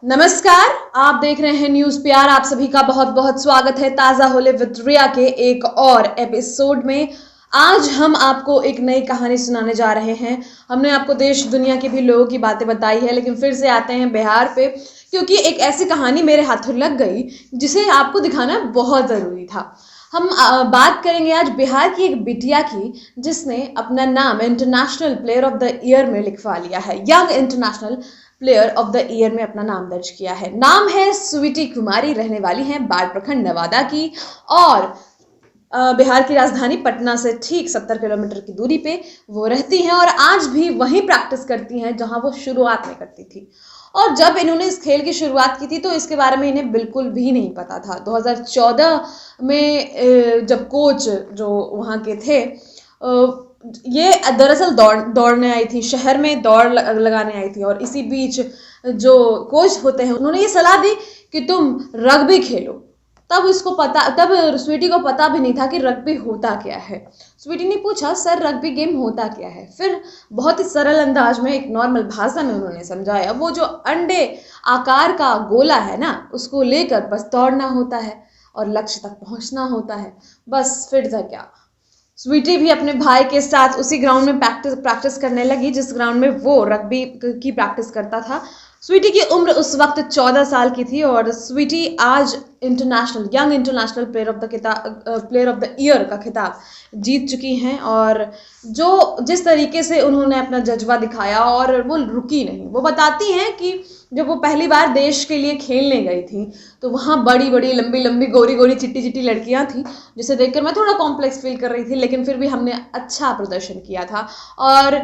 नमस्कार, आप देख रहे हैं न्यूज प्यार। आप सभी का बहुत बहुत स्वागत है ताजा होले विद रिया के एक और एपिसोड में। आज हम आपको एक नई कहानी सुनाने जा रहे हैं। हमने आपको देश दुनिया के भी लोगों की बातें बताई है, लेकिन फिर से आते हैं बिहार पे, क्योंकि एक ऐसी कहानी मेरे हाथों लग गई जिसे आपको दिखाना बहुत जरूरी था। हम बात करेंगे आज बिहार की एक बिटिया की, जिसने अपना नाम international player of the year में लिखवा लिया है। Young international player of the year में अपना नाम दर्ज किया है। नाम है स्वीटी कुमारी, रहने वाली हैं बाढ़ प्रखंड नवादा की, और बिहार की राजधानी पटना से ठीक 70 किलोमीटर की दूरी पे वो रहती हैं, और आज भी वहीं प्रैक्टिस करती हैं जहां वो शुरुआत में करती थी। और जब इन्होंने इस खेल की शुरुआत की थी तो इसके बारे में इन्हें बिल्कुल भी नहीं पता था। 2014 में जब कोच जो वहाँ के थे, ये दरअसल दौड़ने आई थी, शहर में दौड़ लगाने आई थी, और इसी बीच जो कोच होते हैं उन्होंने ये सलाह दी कि तुम रग्बी खेलो। तब स्वीटी को पता भी नहीं था कि रग्बी होता क्या है। स्वीटी ने पूछा, सर रग्बी गेम होता क्या है? फिर बहुत ही सरल अंदाज में, एक नॉर्मल भाषा में उन्होंने समझाया, वो जो अंडे आकार का गोला है ना, उसको लेकर बस दौड़ना होता है और लक्ष्य तक पहुंचना होता है, बस। फिर था क्या, स्वीटी भी अपने भाई के साथ उसी ग्राउंड में प्रैक्टिस करने लगी जिस ग्राउंड में वो रग्बी की प्रैक्टिस करता था। स्वीटी की उम्र उस वक्त 14 साल की थी, और स्वीटी आज young international player of the year का खिताब जीत चुकी हैं। और जिस तरीके से उन्होंने अपना जज्बा दिखाया, और वो रुकी नहीं। वो बताती हैं कि जब वो पहली बार देश के लिए खेलने गई थी तो वहाँ बड़ी बड़ी लंबी लंबी गोरी गोरी चिट्टी चिट्टी लड़कियां थी, जिसे देखकर मैं थोड़ा कॉम्प्लेक्स फील कर रही थी, लेकिन फिर भी हमने अच्छा प्रदर्शन किया था और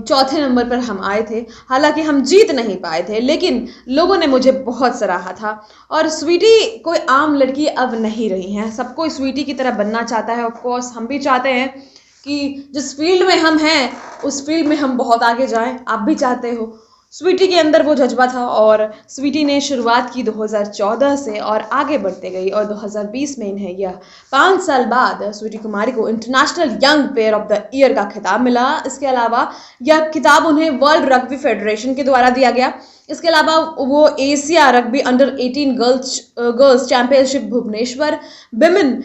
चौथे नंबर पर हम आए थे। हालांकि हम जीत नहीं पाए थे, लेकिन लोगों ने मुझे बहुत सराहा था। और स्वीटी कोई आम लड़की अब नहीं रही है, सबको स्वीटी की तरह बनना चाहता है। ऑफ कोर्स हम भी चाहते हैं कि जिस फील्ड में हम हैं उस फील्ड में हम बहुत आगे जाएं। आप भी चाहते हो। स्वीटी के अंदर वो जज्बा था, और स्वीटी ने शुरुआत की 2014 से और आगे बढ़ते गई, और 2020 में इन्हें यह 5 साल बाद स्वीटी कुमारी को international young player of the year का खिताब मिला। इसके अलावा यह खिताब उन्हें वर्ल्ड रग्बी फेडरेशन के द्वारा दिया गया। इसके अलावा वो Asia rugby under 18 girls championship Bhubaneswar, women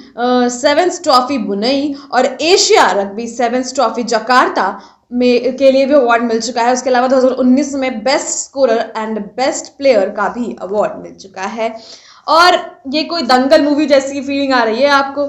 sevens trophy Brunei, और Asia rugby sevens trophy Jakarta के लिए भी अवार्ड मिल चुका है। उसके अलावा 2019 में best scorer and best player का भी अवार्ड मिल चुका है। और ये कोई दंगल मूवी जैसी फीलिंग आ रही है आपको?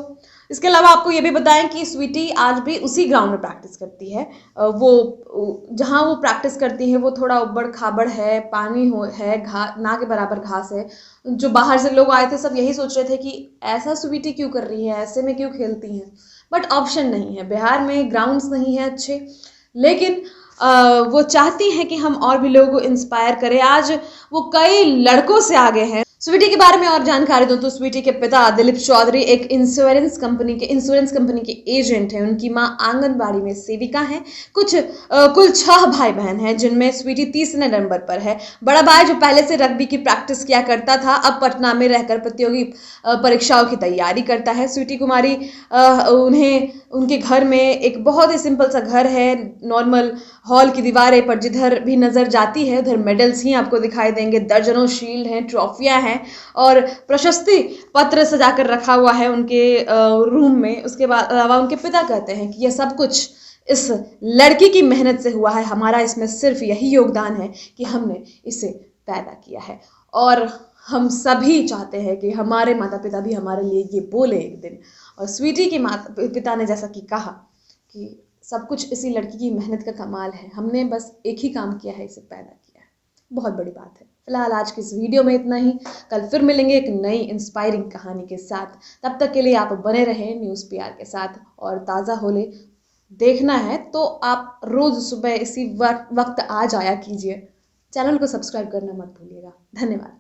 इसके अलावा आपको ये भी बताएं कि स्वीटी आज भी उसी ग्राउंड में प्रैक्टिस करती है। वो जहाँ वो प्रैक्टिस करती है वो थोड़ा उबड़ खाबड़ है, पानी है, ना के बराबर घास है। जो बाहर से लोग आए थे सब यही सोच रहे थे कि ऐसा स्वीटी क्यों कर रही है, ऐसे में क्यों खेलती हैं, बट ऑप्शन नहीं है। बिहार में ग्राउंड्स नहीं है अच्छे, लेकिन वो चाहती हैं कि हम और भी लोगों को इंस्पायर करें। आज वो कई लड़कों से आगे हैं। स्वीटी के बारे में और जानकारी दूं तो स्वीटी के पिता दिलीप चौधरी एक इंश्योरेंस कंपनी के एजेंट हैं। उनकी मां आंगनबाड़ी में सेविका हैं। कुल 6 भाई बहन हैं, जिनमें स्वीटी तीसरे नंबर पर है। बड़ा भाई जो पहले से रग्बी की प्रैक्टिस किया करता था, अब पटना में रहकर प्रतियोगी परीक्षाओं की तैयारी करता है। स्वीटी कुमारी उनके घर में एक बहुत ही सिंपल सा घर है, नॉर्मल हॉल की दीवारें पर जिधर भी नजर जाती है उधर मेडल्स ही आपको दिखाई देंगे। दर्जनों शील्ड हैं, ट्रॉफियां हैं, और प्रशस्ति पत्र सजाकर रखा हुआ है उनके रूम में। उसके बाद अलावा उनके पिता कहते हैं कि यह सब कुछ इस लड़की की मेहनत से हुआ है, हमारा इसमें सिर्फ यही योगदान है कि हमने इसे पैदा किया है। और हम सभी चाहते हैं कि हमारे माता पिता भी हमारे लिए ये बोले एक दिन। और स्वीटी के माता पिता ने जैसा कि कहा कि सब कुछ इसी लड़की की मेहनत का कमाल है, हमने बस एक ही काम किया है, इसे पैदा किया है। बहुत बड़ी बात है। फिलहाल आज की इस वीडियो में इतना ही। कल फिर मिलेंगे एक नई इंस्पायरिंग कहानी के साथ। तब तक के लिए आप बने रहें न्यूज़ पीआर के साथ। और ताज़ा होले देखना है तो आप रोज़ सुबह इसी वक्त आ जाया कीजिए। चैनल को सब्सक्राइब करना मत भूलिएगा। धन्यवाद।